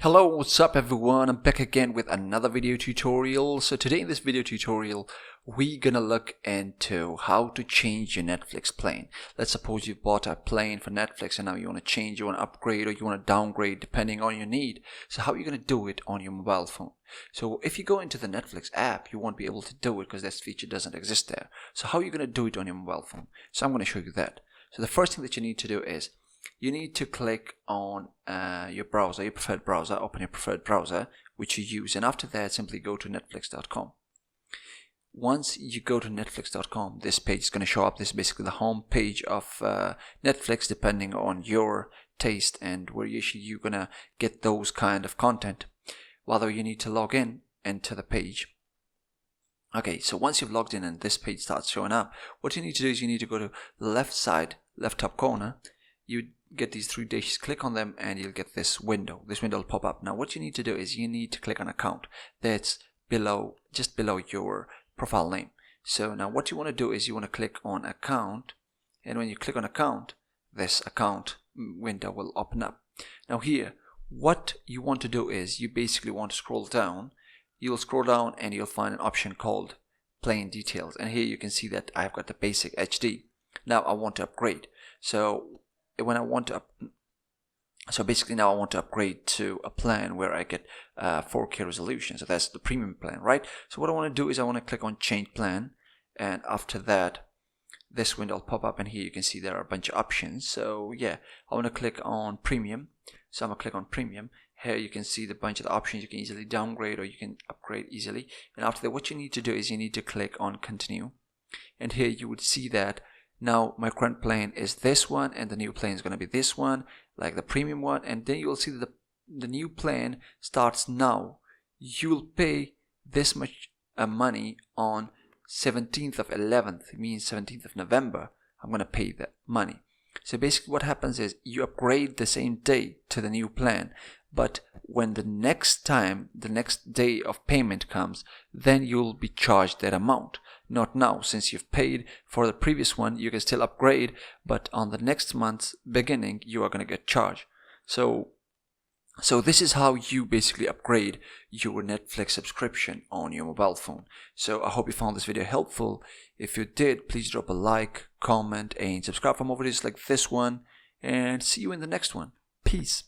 Hello, what's up everyone? I'm back again with another video tutorial. So today in this video tutorial, we're gonna look into how to change your Netflix plan. Let's suppose you bought a plan for Netflix and now you want to change, you want to upgrade, or you want to downgrade depending on your need. So how are you gonna do it on your mobile phone? So if you go into the Netflix app, you won't be able to do it because this feature doesn't exist there. So how are you gonna do it on your mobile phone? So I'm gonna show you that. So the first thing that you need to do is you need to click on your browser, your preferred browser, open your preferred browser which you use, and after that simply go to netflix.com. Once you go to netflix.com, this page is going to show up. This is basically the home page of Netflix, depending on your taste and where you're going to get those kind of content. Although you need to log in into the page. Okay, so once you've logged in and this page starts showing up, what you need to do is you need to go to the left side, left top corner. You get these three dashes, click on them, and you'll get this window. This window will pop up. Now what you need to do is you need to click on account. That's below, just below your profile name. So now what you want to do is you want to click on account, and when you click on account, this account window will open up. Now here, what you want to do is you basically want to scroll down. You'll scroll down and you'll find an option called plan details, and here you can see that I've got the basic HD. Now I want to upgrade. So when I want to basically now I want to upgrade to a plan where I get 4K resolution. So that's the premium plan, right? So what I want to do is I want to click on change plan, and after that this window will pop up, and here you can see there are a bunch of options. So yeah, I want to click on premium. So I'm gonna click on premium. Here you can see the bunch of the options. You can easily downgrade or you can upgrade easily, and after that what you need to do is you need to click on continue, and here you would see that now my current plan is this one and the new plan is going to be this one, like the premium one, and then you will see that the new plan starts now. You'll pay this much money on 17th of 11th, it means 17th of November. I'm going to pay that money. So basically what happens is you upgrade the same day to the new plan, but when the next day of payment comes, then you'll be charged that amount. Not now, since you've paid for the previous one, you can still upgrade, but on the next month's beginning, you are going to get charged. So this is how you basically upgrade your Netflix subscription on your mobile phone. So I hope you found this video helpful. If you did, please drop a like, comment, and subscribe for more videos like this one, and see you in the next one. Peace.